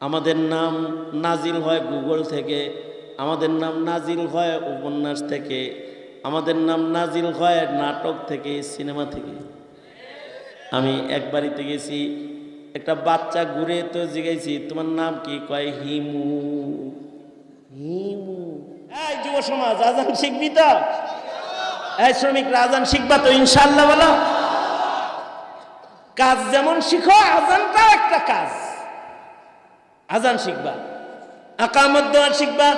আমাদের নাম নাজিল হয় গুগল থেকে, আমাদের নাম নাজিল হয় উপন্যাস থেকে, আমাদের নাম নাজিল হয় নাটক থেকে, সিনেমা থেকে। আমি এক বাড়িতে গেছি, একটা বাচ্চা ঘুরে তো জিজ্ঞাসি তোমার নাম কি? কয় হিমু। হিমু। এই যুব সমাজ, আজান শিখবি তো? এই শ্রমিকরা, আজান শিখবা তো ইনশাআল্লাহ? বলো। কাজ যেমন শিখো, আজানটাও একটা কাজ। আজান শিখবা, আকামত দেওয়া শিখবা,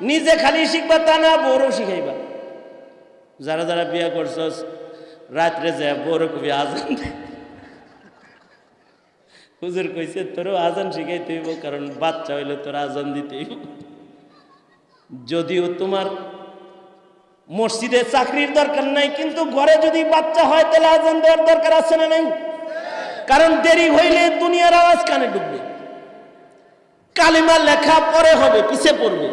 নিজে খালি শিখবা তা না, বউরও শিখাইবা। যারা যারা বিয়া করছস, রাত্রে যায় বউরও কবি আজান দে। হুজুর কইছে তোরও আজান শিখাইতে হইব, কারণ বাচ্চা হইলে তোর আজান দিতে হইব। যদিও তোমার মসজিদে চাকরির দরকার নাই, কিন্তু ঘরে যদি বাচ্চা হয় তাহলে আজান দেওয়ার দরকার আছে না নাই? কারণ দেরি হইলে দুনিয়ার আওয়াজ কানে ঢুকবে, কালিমা লেখা পরে হবে, পিছে পড়বে।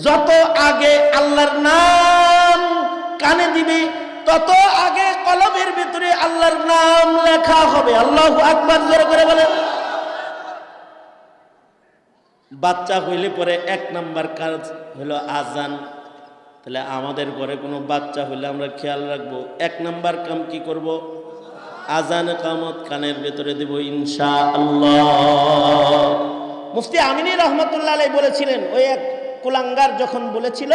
যত আগে আল্লাহর নাম কানে দিবে, তত আগে কলমের ভিতরে আল্লাহর নাম লেখা হবে। আল্লাহু আকবার জোরে করে বলেন। বাচ্চা হইলে পরে এক নাম্বার কাজ হলো আজান। তাহলে আমাদের ঘরে কোনো বাচ্চা হইলে আমরা খেয়াল রাখবো, এক নাম্বার কাম কি করব? আজান কামত কানের ভেতরে দেব ইনশাআল্লাহ। মুফতি আমিনী রহমতুল্লাহ আলাইহি বলেছিলেন, ওই এক কুলাঙ্গার যখন বলেছিল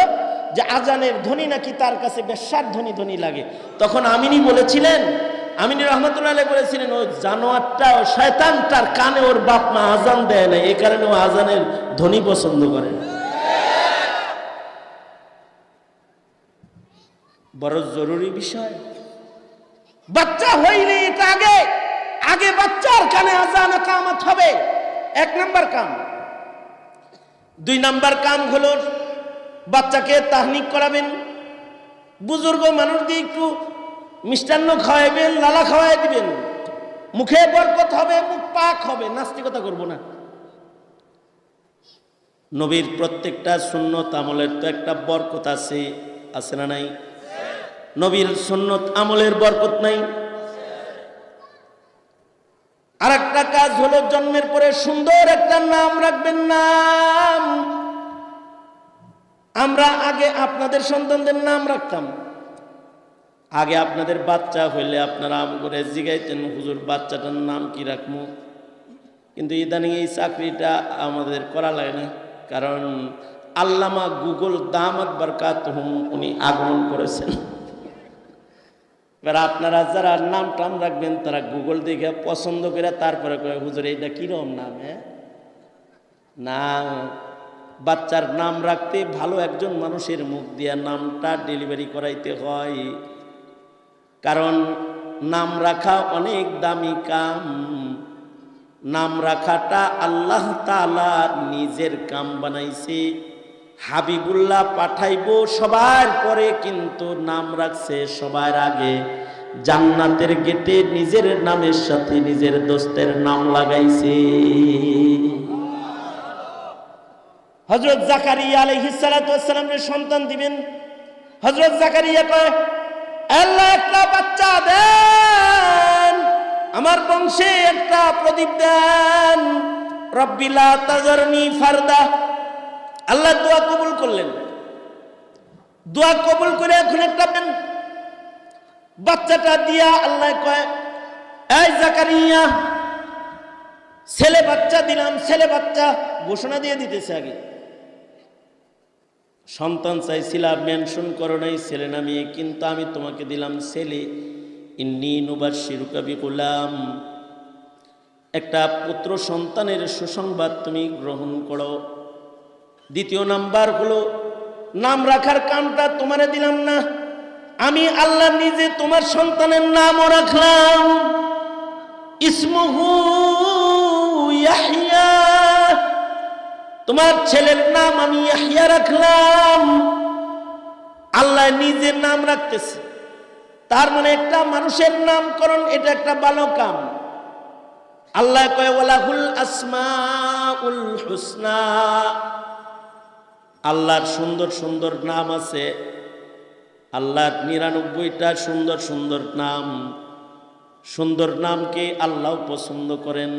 যে আজানের ধ্বনি নাকি তার কাছে বেশ্যার ধ্বনি ধ্বনি লাগে, তখন আমিনী বলেছিলেন, আমিনী রহমতুল্লাহ আলাইহি বলেছিলেন, ওই জানোয়ারটা, ওই শয়তানটার কানে ওর বাপ মা আজান দেয় না, এই কারণে ও আজানের ধ্বনি পছন্দ করে। বড় জরুরি বিষয়। বাচ্চা হইলে এটা আগে আগে বাচ্চার কানে আজান কামত হবে, এক নাম্বার কাম। দুই নাম্বার কাম হলো বাচ্চাকে তাহনিক করাবেন, বুজুর্গ মানুষ দিয়ে একটু মিষ্টান্ন খাওয়াইবেন, লালা খাওয়াই দিবেন, মুখে বরকত হবে, মুখ পাক হবে। নাস্তিকতা করব না। নবীর প্রত্যেকটা সুন্নত আমলের তো একটা বরকত আছে, আছে না নাই? নবীর সুন্নত আমলের বরকত নাই? আর একটা কাজ হলো জন্মের পরে সুন্দর একটা নাম রাখবেন। নাম আমরা আগে আপনাদের সন্তানদের নাম রাখতাম, আগে আপনাদের বাচ্চা হইলে আপনারা আম করে জিগাইতেন হুজুর বাচ্চাটার নাম কি রাখবো। কিন্তু ইদানিং এই চাকরিটা আমাদের করা লাগে না, কারণ আল্লামা গুগল দামাত বারকাতুহুম উনি আগমন করেছেন। এবার আপনারা যারা নাম টাম রাখবেন তারা গুগল দেখে পছন্দ করে তারপরে কয়ে হুজুর এইটা কিরম নাম। না, বাচ্চার নাম রাখতে ভালো একজন মানুষের মুখ দিয়ে নামটা ডেলিভারি করাইতে হয়, কারণ নাম রাখা অনেক দামি কাম। নাম রাখাটা আল্লাহ তাআলা নিজের কাম বানাইছে। হাবিবুল্লাহ পাঠাইব সবার পরে, কিন্তু নাম রাখছে সবার আগে। জান্নাতের গেটে নিজের নামের সাথে নিজের দোস্তের নাম লাগাইছে। হযরত জাকারিয়া আলাইহিস সালাতু ওয়াস সালামের সন্তান দিবেন। হযরত জাকারিয়া কয়, আল্লাহ একটা বাচ্চা দেন, আমার বংশে একটা প্রদীপ দেন। রব্বি লা তাযারনি ফারদা। আল্লাহ দোয়া কবুল করলেন। দোয়া কবুল করে এখন একটা বাচ্চাটা দিয়া আল্লাহ কয়, এই জাকারিয়া ছেলে বাচ্চা দিলাম, ছেলে বাচ্চা ঘোষণা দিয়ে দিতেছে। আগে সন্তান চাইছিলাম, মেনশন করো নাই ছেলে না মেয়ে, কিন্তু আমি তোমাকে দিলাম ছেলে। ইন্নী নুবাশশিরুকা বিগুলাম, একটা পুত্র সন্তানের সুসংবাদ তুমি গ্রহণ করো। দ্বিতীয় নাম্বার হলো নাম রাখার কামটা তোমারে দিলাম না, আমি আল্লাহ নিজে তোমার সন্তানের নামও রাখলাম। ইসমুহু ইয়াহইয়া, তোমার ছেলের নাম আমি ইয়াহইয়া রাখলাম। আল্লাহ নিজে নাম রাখতেছে, তার মানে একটা মানুষের নামকরণ এটা একটা ভালো কাম। আল্লাহ কয় ওয়ালাহুল আসমাউল হুসনা, আল্লাহর সুন্দর সুন্দর নাম আছে। আল্লাহর 99টা সুন্দর সুন্দর নাম। সুন্দর নামকে আল্লাহ পছন্দ করেন,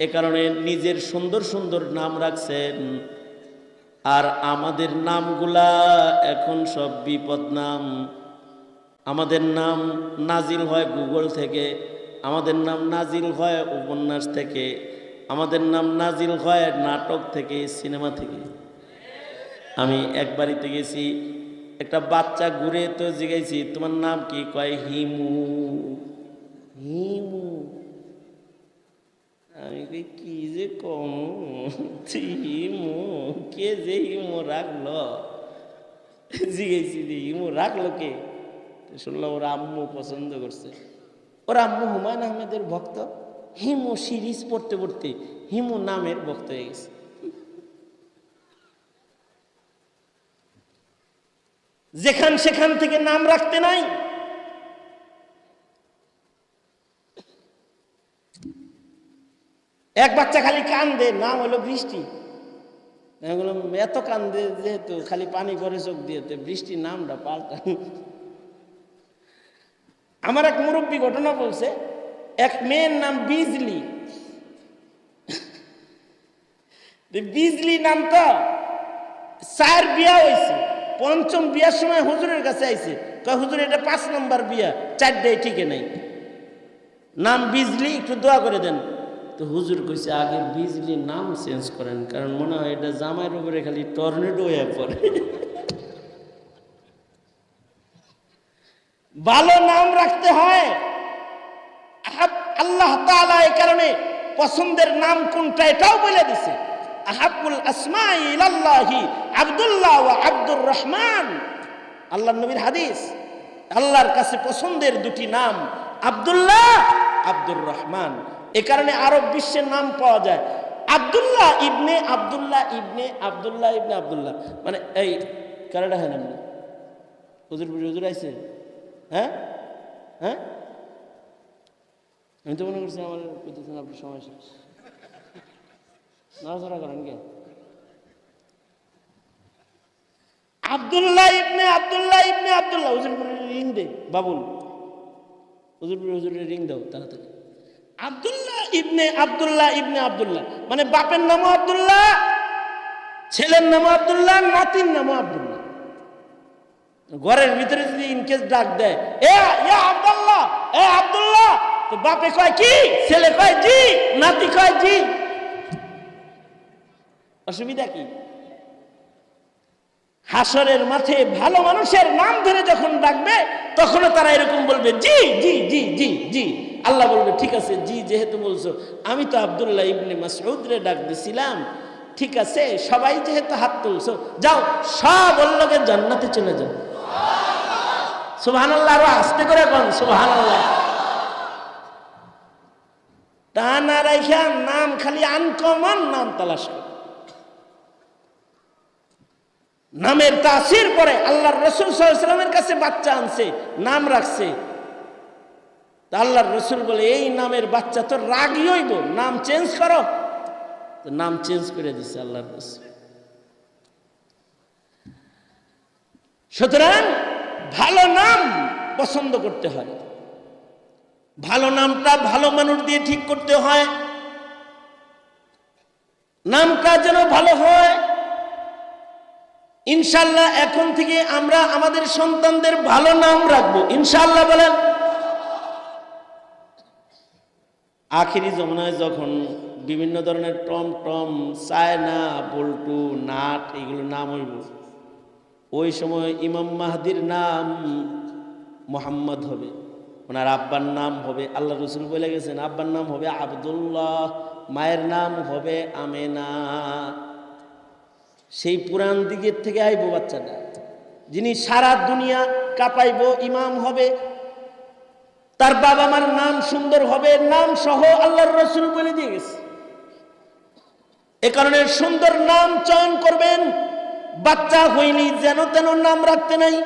এ কারণে নিজের সুন্দর সুন্দর নাম রাখছেন। আর আমাদের নামগুলা এখন সব বিপদ নাম। আমাদের নাম নাজিল হয় গুগল থেকে, আমাদের নাম নাজিল হয় উপন্যাস থেকে, আমাদের নাম নাজিল হয় নাটক থেকে, সিনেমা থেকে। আমি এক বাড়িতে গেছি, একটা বাচ্চা ঘুরে তো জিজ্ঞাসি তোমার নাম কি? কয় হিমু। হিমু। আমি কি যে কম, হিমু কে যে হিমু রাখলো? জিজ্ঞাসি যে হিমু রাখলো কে? শুনলাম ওরা আম্মু পছন্দ করছে। ওরা আম্মু হুমায়ুন আহমেদের ভক্ত। হিমু সিরিজ পড়তে পড়তে হিমু নামের ভক্ত হয়ে গেছে। যেখান সেখান থেকে নাম রাখতে নাই। এক বাচ্চা খালি কান্দে, নাম হলো বৃষ্টি। আমি বললাম এত কান্দে যেহেতু খালি পানি করে চোখ দিয়ে, বৃষ্টির নামটা পাল্টা। আমার এক মুরব্বী ঘটনা বলছে, এক মেয়ের নাম বিজলি। বিজলি নামটা 4 বিয়া হয়েছে, 5ম বিয়ার সময় হুজুরের কাছে আইছে, কয় হুজুর এটা 5 নম্বর বিয়া, 4টাই ঠিকই নাই, নাম বিজলি, একটু দোয়া করে দেন। তো হুজুর কইছে আগে বিজলি নাম চেঞ্জ করেন, কারণ মনে হয় এটা জামাইয়ের উপরে খালি টর্নেডো হয়ে পড়ে। ভালো নাম রাখতে হয়। আল্লাহ তাআলা এই কারণে পছন্দের নাম কোনটা এটাও বলে দিছে, আহাবুল আসমাই ইলাল্লাহি আব্দুল্লাহ ওয়া আব্দুর রহমান। আল্লাহর নবীর হাদিস, আল্লাহর কাছে পছন্দের 2টি নাম আব্দুল্লাহ, আব্দুর রহমান। এ কারণে আরব বিশ্বের নাম পাওয়া যায় আব্দুল্লাহ ইবনে আব্দুল্লাহ ইবনে আব্দুল্লাহ ইবনে আব্দুল্লাহ, মানে এই কারণটা হয় না। হুজুর হুজুর আইছে, হ্যাঁ হ্যাঁ, আমি তো মনে করছি আমার কইতেছেন আপনার সময় শেষ, নড়াচড়া করেন কে? আব্দুল্লাহ ইবনে আব্দুল্লাহ ইবনে আব্দুল্লাহ। হুজুর রিং দে বাবুল, হুজুরের রিং দাও তাড়াতাড়ি। আব্দুল্লাহ ইবনে আব্দুল্লাহ ইবনে আব্দুল্লাহ, মানে বাপের নামও আব্দুল্লাহ, ছেলের নামও আব্দুল্লাহ, নাতির নামও আব্দুল্লাহ। ঘরের ভিতরে যদি ইনকেস ডাক দেয় এ ইয়া আব্দুল্লাহ, এ আব্দুল্লাহ, তো বাপে কয় কি, ছেলে কয় জি, নাতি কয় জি। অসুবিধা কি? হাসরের মাঠে ভালো মানুষের নাম ধরে যখন ডাকবে তখনও তারা এরকম বলবে জি জি জি জি জি। আল্লাহ বলবে ঠিক আছে, জি যেহেতু বলছো, আমি তো আব্দুল্লাহ ইবনে মাসউদ রে ডাক দিছিলাম, ঠিক আছে সবাই যেহেতু হাত তুলছো, যাও সব লোকের জান্নাতে চলে যাও। সুবহানাল্লাহ, আরো আস্তে করে কোন সুবহানাল্লাহ। টানা রাইখা নাম খালি আনকমন নাম তালাশ করে। নামের তাসির পরে আল্লাহর রাসূল সাল্লাল্লাহু আলাইহি ওয়াসাল্লামের কাছে বাচ্চা আনছে, নাম রাখছে। তা আল্লাহর রাসূল বলে এই নামের বাচ্চা তো রাগই হইব, নাম চেঞ্জ করো। তো নাম চেঞ্জ করে দিছে আল্লাহর রাসূল। সুতরাং ভালো নাম পছন্দ করতে হয়, ভালো নামটা ভালো মানুষ দিয়ে ঠিক করতে হয়, নামটা যেন ভালো হয়। ইনশাআল্লাহ এখন থেকে আমরা আমাদের সন্তানদের ভালো নাম রাখবো, ইনশাআল্লাহ বলেন। আখিরি জমানায় যখন বিভিন্ন ধরনের টমটম, চায়না, বল্টু, নাট এগুলো নাম হইব, ওই সময় ইমাম মাহদির নাম মুহাম্মদ হবে, ওনার আব্বার নাম হবে, আল্লাহ রসুল বলে গেছেন আব্বার নাম হবে আব্দুল্লাহ, মায়ের নাম হবে আমেনা। সেই পুরান দিকের থেকে আইব বাচ্চাটা, যিনি সারা দুনিয়া কাঁপাইব, ইমাম হবে, তার বাবা মার নাম সুন্দর হবে, নাম সহ আল্লাহর রাসূল বলে দিয়ে গেছে। এ কারণে সুন্দর নাম চয়ন করবেন, বাচ্চা হইনি যেন তেন নাম রাখতে নাই।